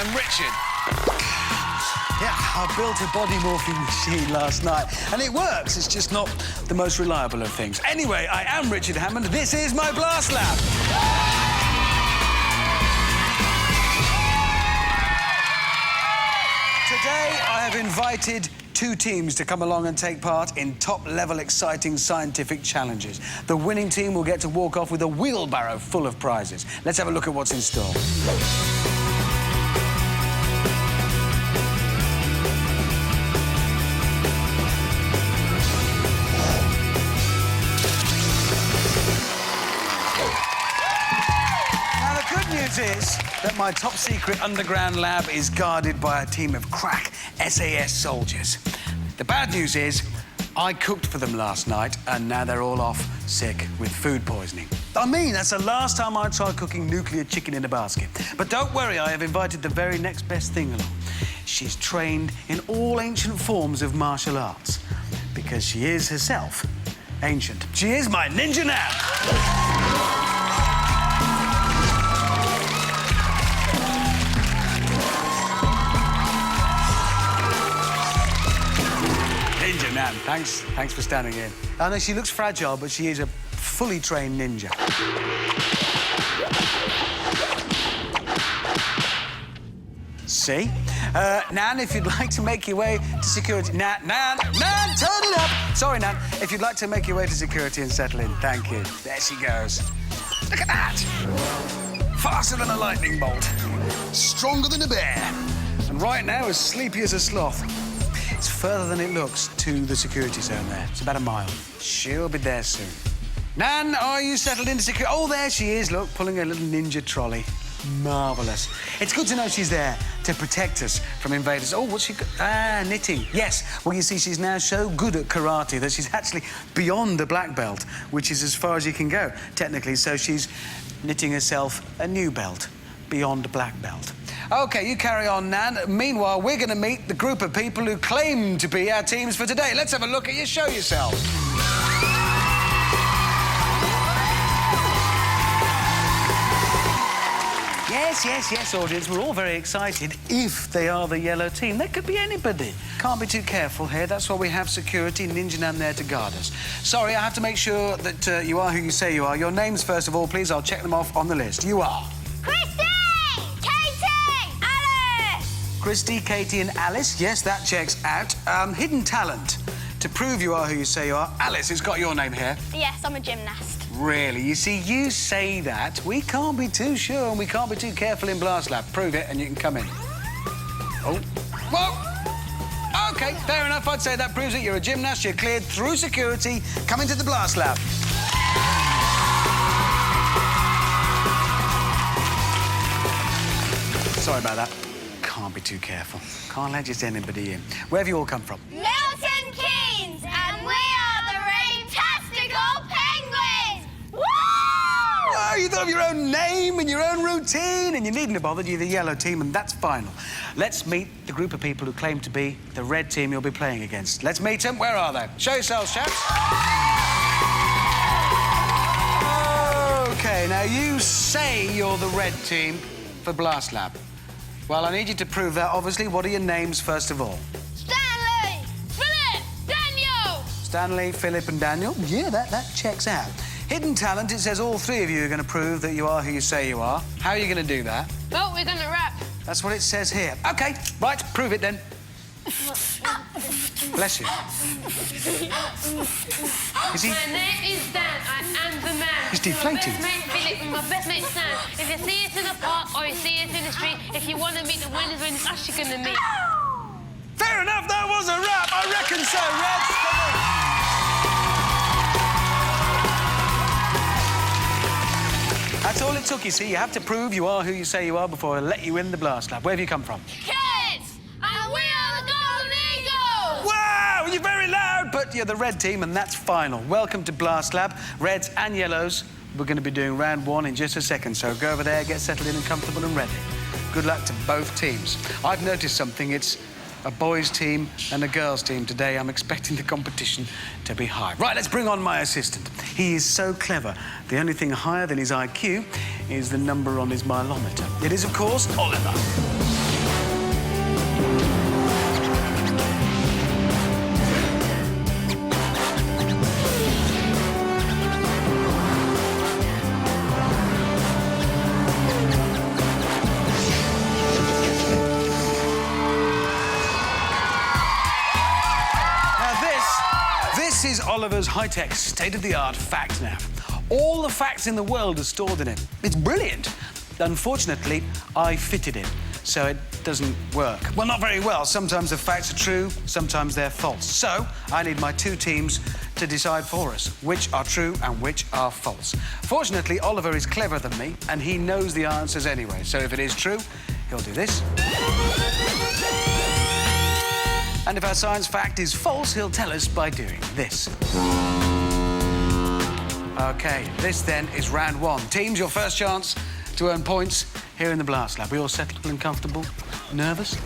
I'm Richard. Yeah, I built a body morphing machine last night, and it works. It's just not the most reliable of things. Anyway, I am Richard Hammond. This is my Blast Lab. Today, I have invited two teams to come along and take part in top-level, exciting scientific challenges. The winning team will get to walk off with a wheelbarrow full of prizes. Let's have a look at what's in store. Now, the good news is that my top-secret underground lab is guarded by a team of crack SAS soldiers. The bad news is I cooked for them last night, and now they're all off sick with food poisoning. I mean, that's the last time I tried cooking nuclear chicken in a basket. But don't worry, I have invited the very next best thing along. She's trained in all ancient forms of martial arts, because she is herself ancient. She is my Ninja Nan! Ninja Nan, thanks for standing in. I know she looks fragile, but she is a fully trained ninja. See? Nan, if you'd like to make your way to security... Nan, turn it up! Sorry, Nan. If you'd like to make your way to security and settle in, thank you. There she goes. Look at that! Faster than a lightning bolt. Stronger than a bear. And right now, as sleepy as a sloth. It's further than it looks to the security zone there. It's about a mile. She'll be there soon. Nan, are you settled into security? Oh, there she is, look, pulling a little ninja trolley. Marvellous. It's good to know she's there to protect us from invaders. Oh, what's she got? Ah, knitting. Yes. Well, you see, she's now so good at karate that she's actually beyond the black belt, which is as far as you can go, technically. So she's knitting herself a new belt beyond the black belt. OK, you carry on, Nan. Meanwhile, we're going to meet the group of people who claim to be our teams for today. Let's have a look at you. Show yourself. Yes, audience. We're all very excited if they are the yellow team. They could be anybody. Can't be too careful here. That's why we have security and Ninja Nan there to guard us. Sorry, I have to make sure that you are who you say you are. Your names, first of all, please. I'll check them off on the list. You are... Christy, Katie and Alice. Yes, that checks out. Hidden talent. To prove you are who you say you are, Alice has got your name here. Yes, I'm a gymnast. Really? You see, you say that. We can't be too sure and we can't be too careful in Blast Lab. Prove it and you can come in. Oh. Whoa! OK, fair enough. I'd say that proves it. You're a gymnast. You're cleared through security. Come into the Blast Lab. Sorry about that. Can't be too careful. Can't let just anybody in. Where have you all come from? Milton Keynes, and we are the Raintastical Penguins! Woo! Oh, you thought of your own name and your own routine, and you needn't have bothered. You're the yellow team, and that's final. Let's meet the group of people who claim to be the red team you'll be playing against. Let's meet them. Where are they? Show yourselves, chaps. OK, now you say you're the red team for Blast Lab. Well, I need you to prove that, obviously. What are your names, first of all? Stanley! Philip! Daniel! Stanley, Philip and Daniel. Yeah, that checks out. Hidden talent, it says all three of you are going to prove that you are who you say you are. How are you going to do that? Well, we're going to rap. That's what it says here. OK, right, prove it then. Bless you. Is he... My name is Dan. I am the man. He's deflating. My best mate Philip and my best mate Stan. If you see us in the park or you see us in the street, if you want to meet the winners, when it's us you're going to meet. Fair enough, that was a rap. I reckon so, Reds. That's all it took, you see. You have to prove you are who you say you are before I let you in the Blast Lab. Where have you come from? Kids! And we are the Golden Eagles! Wow, you're very loud, but you're the red team, and that's final. Welcome to Blast Lab. Reds and yellows, we're going to be doing round one in just a second, so go over there, get settled in and comfortable and ready. Good luck to both teams. I've noticed something. It's a boys' team and a girls' team today. I'm expecting the competition to be high. Right, let's bring on my assistant. He is so clever. The only thing higher than his IQ is the number on his mileometer. It is, of course, Oliver. This is Oliver's high-tech, state-of-the-art fact nav. All the facts in the world are stored in it. It's brilliant. Unfortunately, I fitted it, so it doesn't work. Well, not very well. Sometimes the facts are true, sometimes they're false. So I need my two teams to decide for us which are true and which are false. Fortunately, Oliver is cleverer than me, and he knows the answers anyway. So if it is true, he'll do this. And if our science fact is false, he'll tell us by doing this. OK, this then is round one. Teams, your first chance to earn points here in the Blast Lab. We all settled and comfortable? Nervous?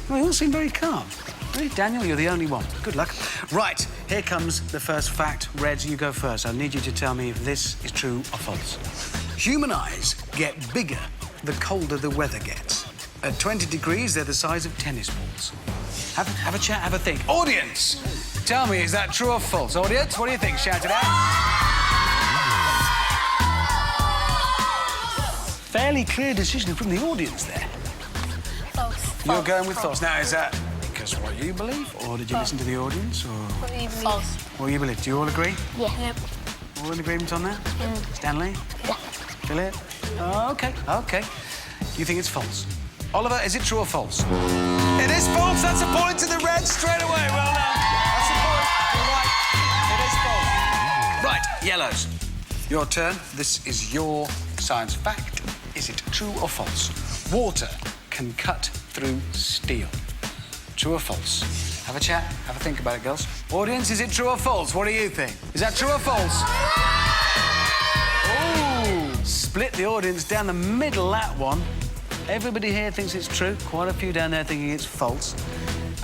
Well, you all seem very calm. Really, Daniel, you're the only one. Good luck. Right, here comes the first fact. Reg, you go first. I need you to tell me if this is true or false. Human eyes get bigger the colder the weather gets. At 20 degrees, they're the size of tennis balls. Have a chat, have a think. Audience, tell me, is that true or false? Audience, what do you think? Shout it out. Fairly clear decision from the audience there. False. You're going with false. Now, is that because what you believe, or did you listen to the audience, or...? What do you believe? False. What do you believe? Do you all agree? Yeah. Yep. All in agreement on that? Yeah. Stanley? Yeah. Philip? Oh, OK, OK. You think it's false. Oliver, is it true or false? It is false. That's a point to the Reds straight away. Well done. That's a point. You're right. It is false. Right, yellows. Your turn. This is your science fact. Is it true or false? Water can cut through steel. True or false? Have a chat. Have a think about it, girls. Audience, is it true or false? What do you think? Is that true or false? Ooh, split the audience down the middle, that one. Everybody here thinks it's true. Quite a few down there thinking it's false.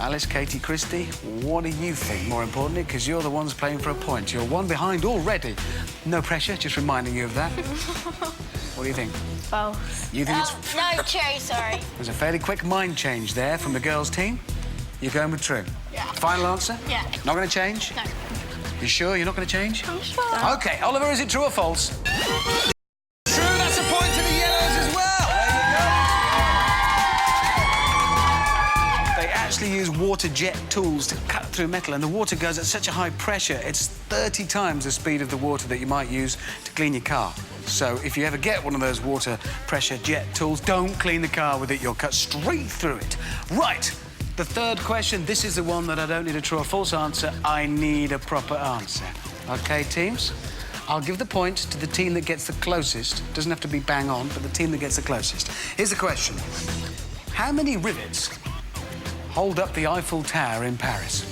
Alice, Katie, Christy, what do you think, more importantly? Because you're the ones playing for a point. You're one behind already. No pressure, just reminding you of that. What do you think? False. You think it's... No, true, sorry. There's a fairly quick mind change there from the girls' team. You're going with true? Yeah. Final answer? Yeah. Not going to change? No. You sure you're not going to change? I'm sure. OK, Oliver, is it true or false? True, that's a point to the yellows as well. They actually use water jet tools to cut through metal, and the water goes at such a high pressure, it's 30 times the speed of the water that you might use to clean your car. So if you ever get one of those water pressure jet tools, don't clean the car with it, you'll cut straight through it. Right, the third question, this is the one that I don't need a true or false answer, I need a proper answer. OK, teams? I'll give the point to the team that gets the closest. Doesn't have to be bang on, but the team that gets the closest. Here's the question. How many rivets hold up the Eiffel Tower in Paris?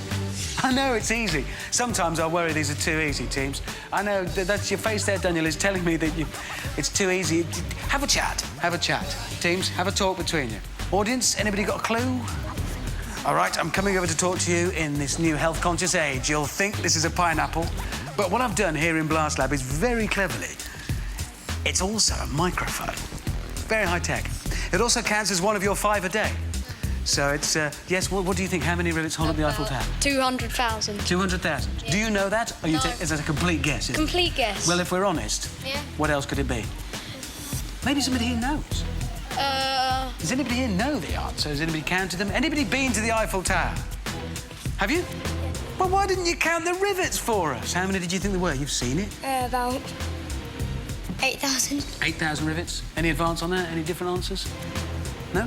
I know, it's easy. Sometimes I worry these are too easy, teams. I know, that's your face there, Daniel, is telling me that it's too easy. Have a chat, have a chat. Teams, have a talk between you. Audience, anybody got a clue? All right, I'm coming over to talk to you in this new health-conscious age. You'll think this is a pineapple, but what I've done here in Blast Lab is very cleverly, it's also a microphone. Very high-tech. It also counts as one of your 5 a day. So it's, yes, what do you think? How many rivets hold up the Eiffel Tower? 200,000. 200,000. Yeah. Do you know that? Or No. is that a complete guess? Complete guess. Well, if we're honest, yeah. What else could it be? Maybe somebody here knows. Does anybody here know the answer? Has anybody counted them? Anybody been to the Eiffel Tower? Have you? Well, why didn't you count the rivets for us? How many did you think there were? You've seen it. About 8,000. 8,000 rivets. Any advance on that? Any different answers? No?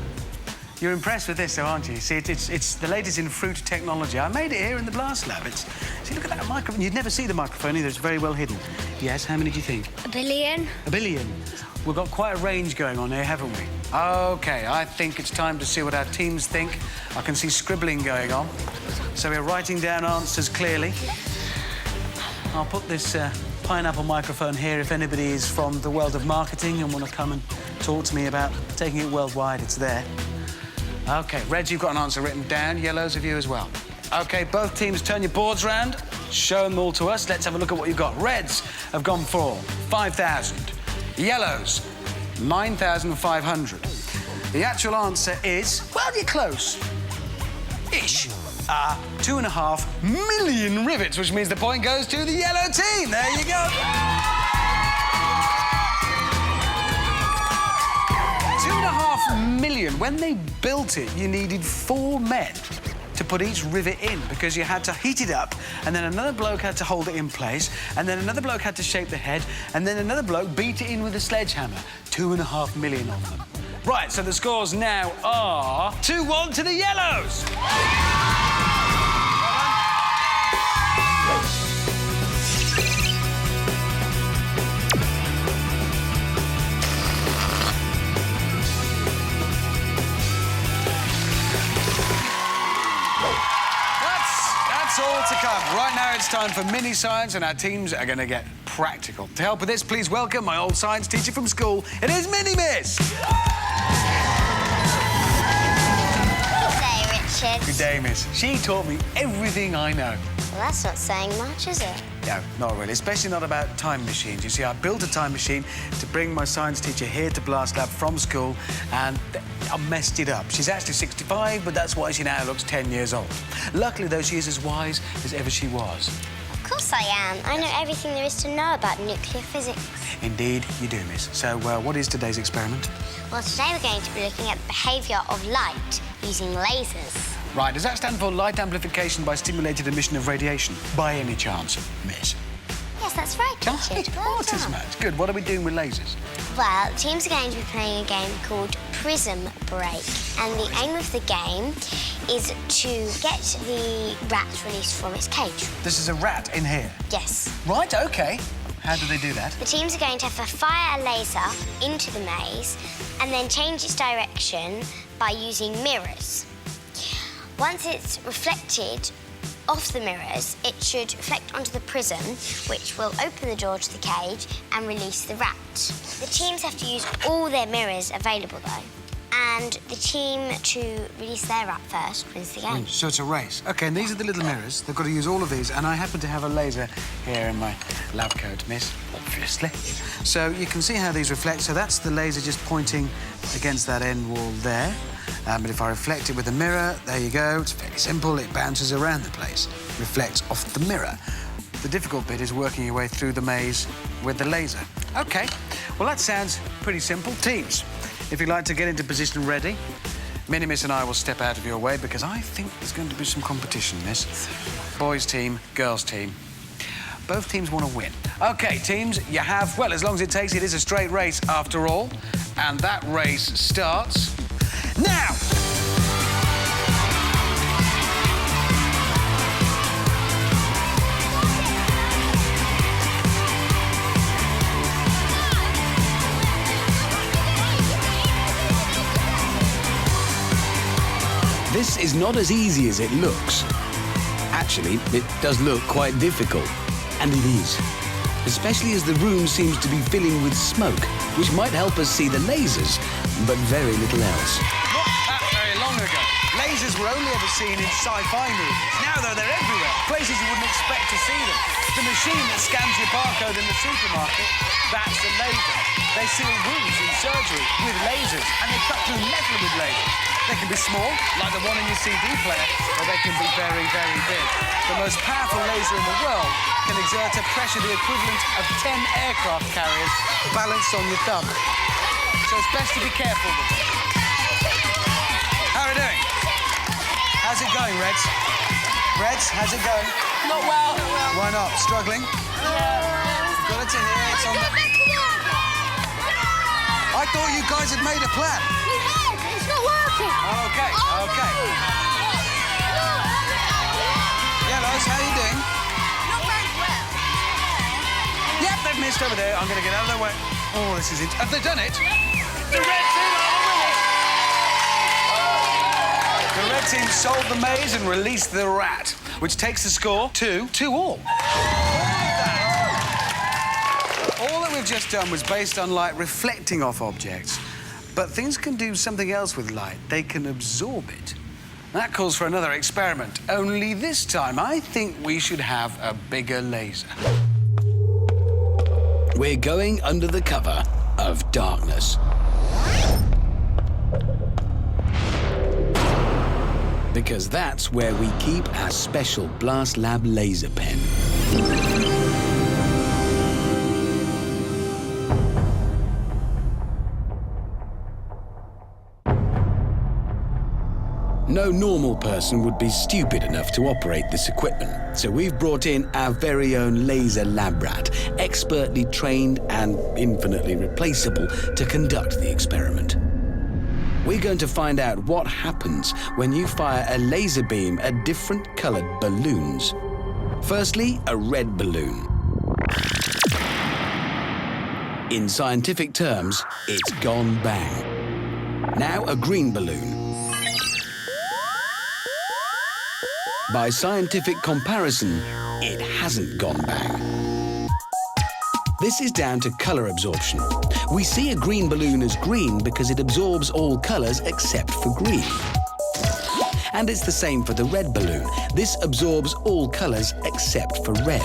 You're impressed with this, though, aren't you? See, it's the latest in fruit technology. I made it here in the Blast Lab. See, look at that microphone. You'd never see the microphone either. It's very well hidden. Yes, how many do you think? A billion. A billion. We've got quite a range going on here, haven't we? OK, I think it's time to see what our teams think. I can see scribbling going on. So we're writing down answers clearly. I'll put this pineapple microphone here if anybody is from the world of marketing and want to come and talk to me about taking it worldwide. It's there. OK, Reg, you've got an answer written down. Yellows, have you as well? OK, both teams turn your boards round. Show them all to us. Let's have a look at what you've got. Reds have gone for 5,000. Yellows, 9,500. The actual answer is, well, you're close. ish, 2.5 million rivets, which means the point goes to the yellow team. There you go. 2.5 million. When they built it, you needed 4 men to put each rivet in because you had to heat it up, and then another bloke had to hold it in place, and then another bloke had to shape the head, and then another bloke beat it in with a sledgehammer. 2.5 million of them. Right, so the scores now are 2-1 to the yellows. That's all to come. Right now it's time for mini science, and our teams are going to get practical. To help with this, please welcome my old science teacher from school. It is Mini Miss. Good day, Richard. Good day, Miss. She taught me everything I know. Well, that's not saying much, is it? No, not really, especially not about time machines. You see, I built a time machine to bring my science teacher here to Blast Lab from school, and I messed it up. She's actually 65, but that's why she now looks 10 years old. Luckily, though, she is as wise as ever she was. Of course I am. I know everything there is to know about nuclear physics. Indeed, you do, Miss. So, what is today's experiment? Well, today we're going to be looking at the behaviour of light using lasers. Right, does that stand for light amplification by stimulated emission of radiation, by any chance, Miss? Yes, that's right, Richard. Well What is done. that? Good. What are we doing with lasers? Well, teams are going to be playing a game called Prism Break. And the aim of the game is to get the rat released from its cage. This is a rat in here. Yes. Right, OK. How do they do that? The teams are going to have to fire a laser into the maze and then change its direction by using mirrors. Once it's reflected off the mirrors, it should reflect onto the prism, which will open the door to the cage and release the rat. The teams have to use all their mirrors available, though. And the team to release their rat first wins the game. So it's a race. OK, and these are the little mirrors. They've got to use all of these, and I happen to have a laser here in my lab coat, Miss, obviously. So you can see how these reflect. So that's the laser just pointing against that end wall there. But if I reflect it with a mirror, there you go. It's fairly simple. It bounces around the place, reflects off the mirror. The difficult bit is working your way through the maze with the laser. OK, well, that sounds pretty simple. Teams, if you'd like to get into position ready, Mini Miss and I will step out of your way because I think there's going to be some competition, Miss. Boys team, girls team. Both teams want to win. OK, teams, you have, well, as long as it takes, it is a straight race after all. And that race starts now! This is not as easy as it looks. Actually, it does look quite difficult. And it is. Especially as the room seems to be filling with smoke, which might help us see the lasers, but very little else. Not that very long ago, lasers were only ever seen in sci-fi movies. Now, though, they're everywhere. Places you wouldn't expect to see them. The machine that scans your barcode in the supermarket, that's a laser. They seal wounds in surgery with lasers, and they cut through metal with lasers. They can be small, like the one in your CD player, or they can be very, very big. The most powerful laser in the world can exert a pressure the equivalent of 10 aircraft carriers balanced on your thumb. So it's best to be careful with it. How are we doing? How's it going, Reds? Reds, how's it going? Not well. Why not? Struggling? Got it to here. It's on the... I thought you guys had made a plan. It's not working. OK, OK. Yellows, how are you doing? Not very well. Yep, they've missed over there. I'm going to get out of their way. Oh, this is it. Have they done it? The red team are the winners. The red team solved the maze and released the rat, which takes the score to 2-all. All that we've just done was based on light reflecting off objects. But things can do something else with light. They can absorb it. That calls for another experiment. Only this time, I think we should have a bigger laser. We're going under the cover of darkness. because that's where we keep our special Blast Lab laser pen. No normal person would be stupid enough to operate this equipment, so we've brought in our very own laser lab rat, expertly trained and infinitely replaceable to conduct the experiment. We're going to find out what happens when you fire a laser beam at different coloured balloons. Firstly, a red balloon. In scientific terms, it's gone bang. Now a green balloon. By scientific comparison, it hasn't gone bang. This is down to colour absorption. We see a green balloon as green because it absorbs all colours except for green. And it's the same for the red balloon. This absorbs all colours except for red.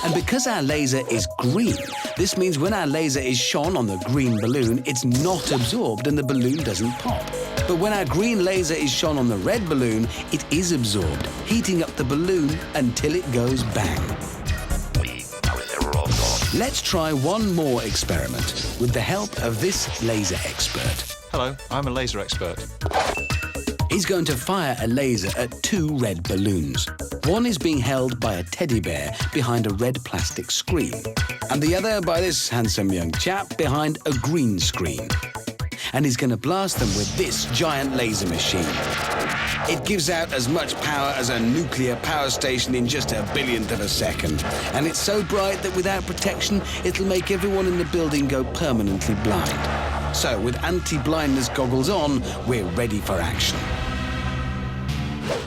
And because our laser is green, this means when our laser is shone on the green balloon, it's not absorbed and the balloon doesn't pop. But when our green laser is shone on the red balloon, it is absorbed, heating up the balloon until it goes bang. Let's try one more experiment with the help of this laser expert. Hello, I'm a laser expert. He's going to fire a laser at two red balloons. One is being held by a teddy bear behind a red plastic screen, and the other by this handsome young chap behind a green screen. And he's going to blast them with this giant laser machine. It gives out as much power as a nuclear power station in just a billionth of a second. And it's so bright that without protection, it'll make everyone in the building go permanently blind. So with anti-blindness goggles on, we're ready for action.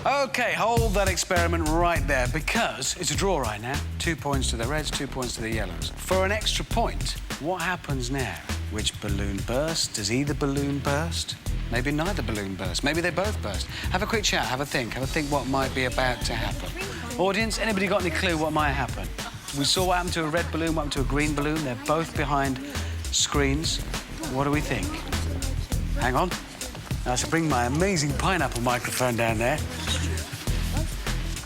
OK, hold that experiment right there, because it's a draw right now. 2 points to the reds, 2 points to the yellows. For an extra point, what happens now? Which balloon bursts? Does either balloon burst? Maybe neither balloon burst. Maybe they both burst. Have a quick chat, have a think what might be about to happen. Audience, anybody got any clue what might happen? We saw what happened to a red balloon, what happened to a green balloon. They're both behind screens. What do we think? Hang on. I should bring my amazing pineapple microphone down there.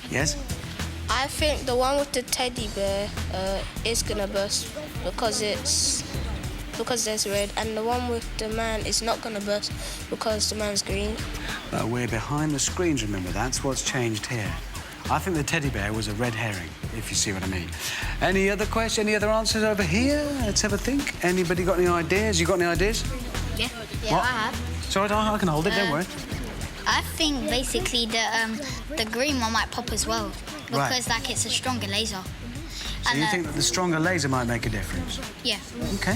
Yes? I think the one with the teddy bear is gonna burst because there's red, and the one with the man is not gonna burst because the man's green. We're behind the screens, remember, that's what's changed here. I think the teddy bear was a red herring, if you see what I mean. Any other questions, any other answers over here? Let's have a think. Anybody got any ideas? You got any ideas? Yeah, What? I have. Sorry, I can hold it, don't worry. I think basically the green one might pop as well because like it's a stronger laser. So you think that the stronger laser might make a difference? Yeah. OK.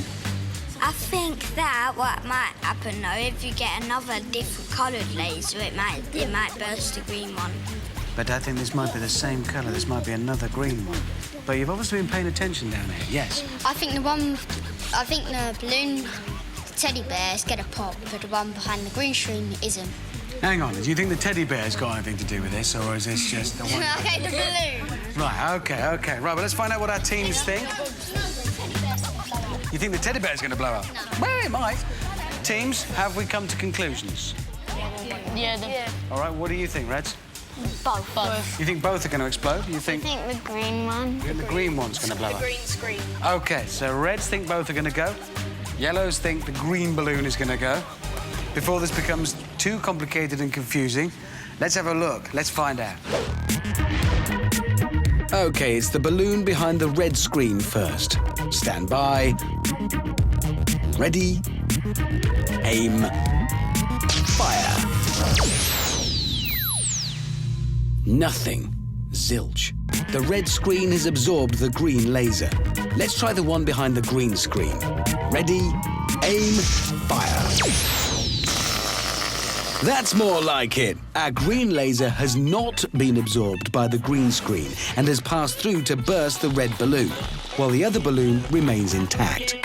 I think that what might happen though, if you get another different coloured laser, it might burst the green one. But I think this might be the same colour. This might be another green one. But you've obviously been paying attention down here. Yes. I think the balloon teddy bear is gonna pop, but the one behind the green screen isn't. Hang on. Do you think the teddy bear's got anything to do with this, or is this just the one? Okay, the balloon. Right. OK. Right. Well, let's find out what our teams think. You think the teddy bear's going to blow up? No. Well, it might. Teams, have we come to conclusions? Yeah. All right. What do you think, Reds? Both. You think both are going to explode? You think? I think the green one. You think the green one's going to blow up? Green screen. OK, so Reds think both are going to go. Yellows think the green balloon is going to go. Before this becomes too complicated and confusing, let's have a look. Let's find out. OK, it's the balloon behind the red screen first. Stand by. Ready. Aim. Fire. Nothing. Zilch. The red screen has absorbed the green laser. Let's try the one behind the green screen. Ready, aim, fire. That's more like it. Our green laser has not been absorbed by the green screen and has passed through to burst the red balloon, while the other balloon remains intact.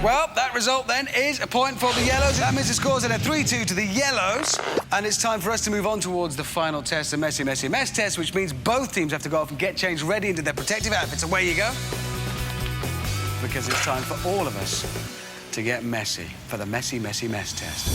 Well, that result then is a point for the yellows. That means the score's at a 3-2 to the yellows. And it's time for us to move on towards the final test, the messy, messy, mess test, which means both teams have to go off and get changed ready into their protective outfits. Away you go. Because it's time for all of us to get messy for the messy, messy, mess test.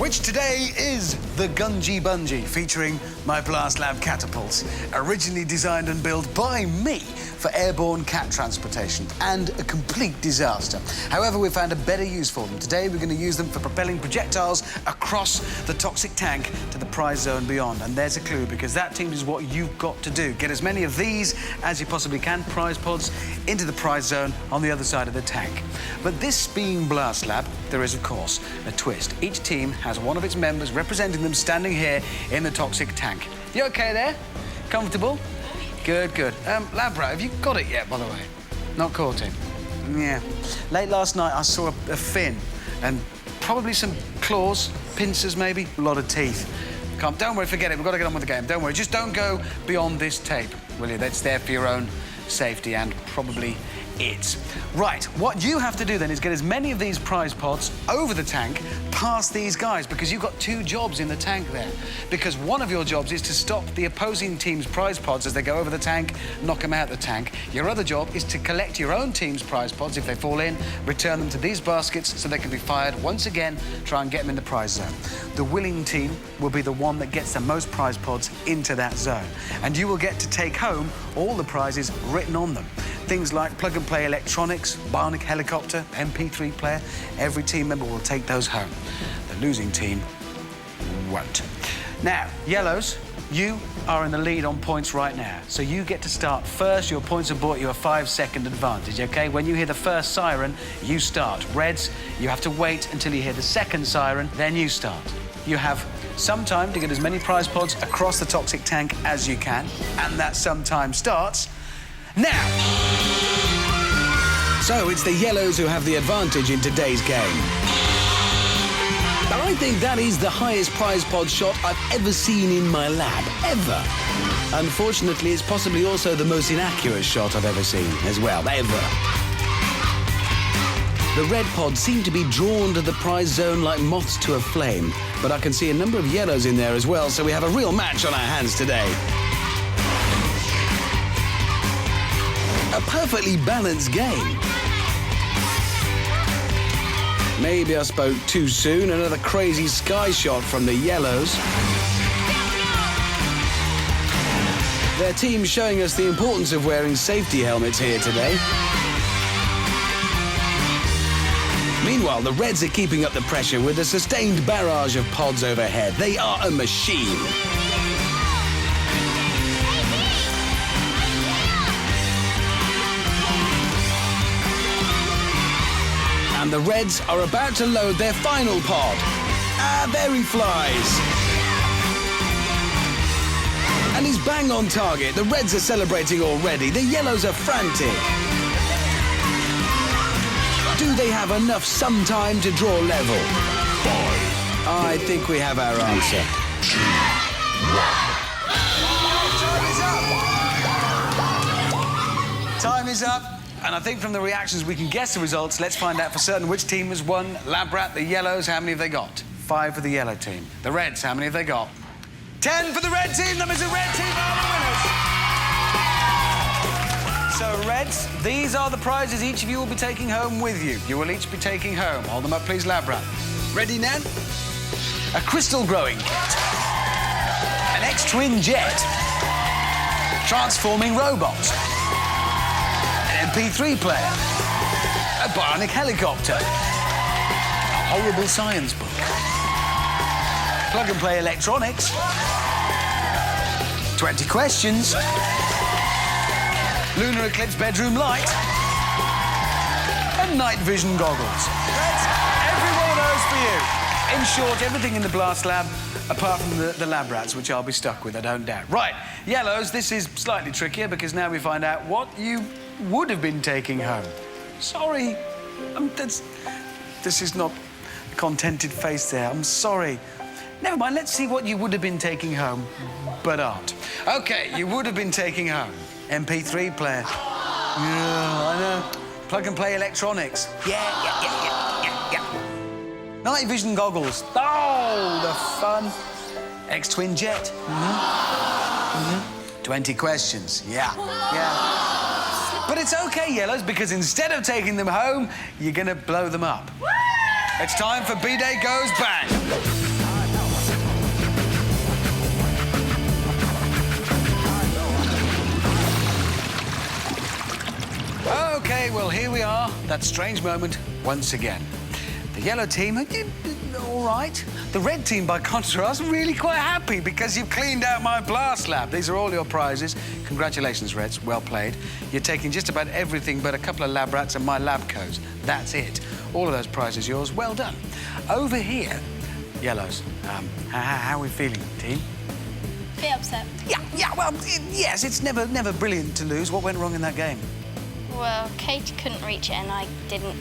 which today is the Gungy Bungee, featuring my Blast Lab catapults, originally designed and built by me for airborne cat transportation, and a complete disaster. However, we found a better use for them. Today, we're going to use them for propelling projectiles across the toxic tank to the prize zone beyond. And there's a clue, because that, team, is what you've got to do. Get as many of these as you possibly can, prize pods, into the prize zone on the other side of the tank. But this being Blast Lab, there is, of course, a twist. Each team has one of its members representing them standing here in the toxic tank. You OK there? Comfortable? Good, good. Lab rat, have you got it yet, by the way? Not caught it? Yeah. Late last night, I saw a fin and probably some claws, pincers maybe, a lot of teeth. Don't worry, forget it. We've got to get on with the game. Don't worry. Just don't go beyond this tape, will you? That's there for your own safety and probably it. Right, what you have to do then is get as many of these prize pods over the tank past these guys, because you've got two jobs in the tank there. Because one of your jobs is to stop the opposing team's prize pods as they go over the tank, knock them out the tank. Your other job is to collect your own team's prize pods if they fall in, return them to these baskets so they can be fired once again, try and get them in the prize zone. The winning team will be the one that gets the most prize pods into that zone. And you will get to take home all the prizes written on them. Things like plug-and-play electronics, bionic helicopter, MP3 player. Every team member will take those home. The losing team won't. Now, yellows, you are in the lead on points right now. So you get to start first. Your points have brought you a 5-second advantage, OK? When you hear the first siren, you start. Reds, you have to wait until you hear the second siren, then you start. You have some time to get as many prize pods across the toxic tank as you can, and that some time starts now. So it's the yellows who have the advantage in today's game. I think that is the highest prize pod shot I've ever seen in my lab, ever. Unfortunately, it's possibly also the most inaccurate shot I've ever seen as well, ever. The red pods seem to be drawn to the prize zone like moths to a flame, but I can see a number of yellows in there as well, so we have a real match on our hands today. A perfectly balanced game. Maybe I spoke too soon. Another crazy sky shot from the yellows. Their team showing us the importance of wearing safety helmets here today. Meanwhile, the reds are keeping up the pressure with a sustained barrage of pods overhead. They are a machine. And the reds are about to load their final pod. There he flies. And he's bang on target. The reds are celebrating already. The yellows are frantic. Do they have enough some time to draw level? I think we have our answer. Time is up. And I think from the reactions we can guess the results. Let's find out for certain which team has won. Lab rat, the yellows, how many have they got? 5 for the yellow team. The reds, how many have they got? 10 for the red team. That means the red team are the winners. So, reds, these are the prizes each of you will be taking home with you. You will each be taking home. Hold them up, please, lab rat. Ready, Nan? A crystal growing kit. An X-twin jet. Transforming robot. MP3 player, a bionic helicopter, a horrible science book, plug-and-play electronics, 20 questions, lunar eclipse bedroom light, and night vision goggles. That's every one of those for you. In short, everything in the Blast Lab, apart from the lab rats, which I'll be stuck with, I don't doubt. Right, yellows, this is slightly trickier because now we find out what you would have been taking home. Sorry, this is not a contented face there. I'm sorry. Never mind, let's see what you would have been taking home, but aren't. OK, you would have been taking home MP3 player. Yeah, I know. Plug-and-play electronics. Yeah. Night vision goggles. Oh, the fun. X-twin jet. 20 questions. Yeah. But it's OK, yellows, because instead of taking them home, you're going to blow them up. It's time for B-Day Goes Bang. OK, well, here we are. That strange moment once again. The yellow team, all right. The red team, by contrast, really quite happy because you've cleaned out my blast lab. These are all your prizes. Congratulations, Reds. Well played. You're taking just about everything but a couple of lab rats and my lab coats. That's it. All of those prizes yours. Well done. Over here, yellows. How are we feeling, team? Bit upset. Yeah, well, yes, it's never brilliant to lose. What went wrong in that game? Well, Katie couldn't reach it and I didn't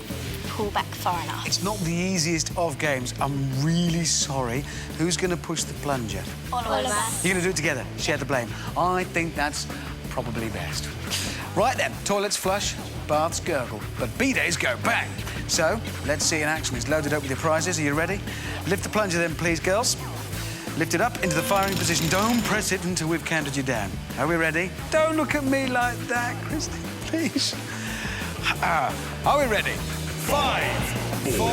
pull back far enough. It's not the easiest of games. I'm really sorry. Who's going to push the plunger? All of us. You're going to do it together. Share the blame. I think that's probably best. Right then, toilets flush, baths gurgle, but B-days go bang. So, let's see in action. It's loaded up with your prizes. Are you ready? Lift the plunger then, please, girls. Lift it up into the firing position. Don't press it until we've counted you down. Are we ready? Don't look at me like that, Christy, please. Are we ready? 5, 4, 3, 2,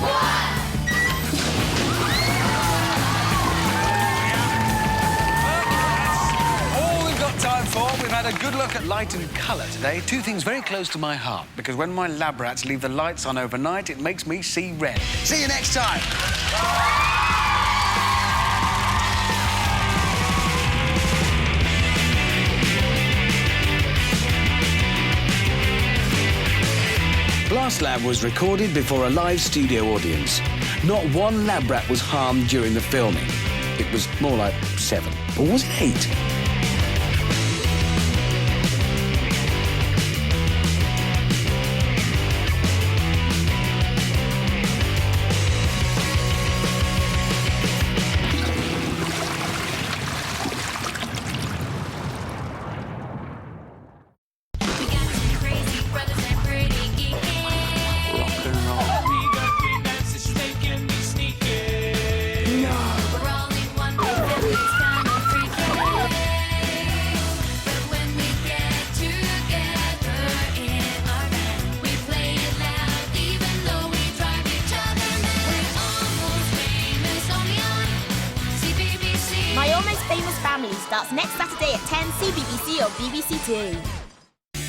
1. All we've got time for. We've had a good look at light and colour today. Two things very close to my heart, because when my lab rats leave the lights on overnight, it makes me see red. See you next time. Blast Lab was recorded before a live studio audience. Not one lab rat was harmed during the filming. It was more like 7. Or was it 8? My Almost Famous Family starts next Saturday at 10 CBBC or BBC Two.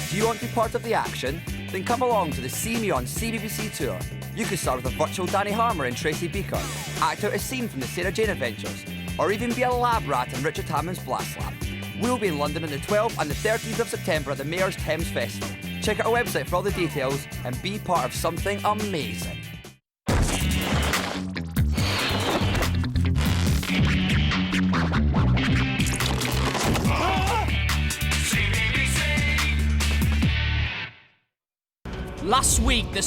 Do you want to be part of the action? Then come along to the See Me on CBBC tour. You could start with a virtual Danny Harmer and Tracy Beaker, act out a scene from the Sarah Jane Adventures, or even be a lab rat in Richard Hammond's Blast Lab. We'll be in London on the 12th and the 13th of September at the Mayor's Thames Festival. Check out our website for all the details and be part of something amazing. Last week, the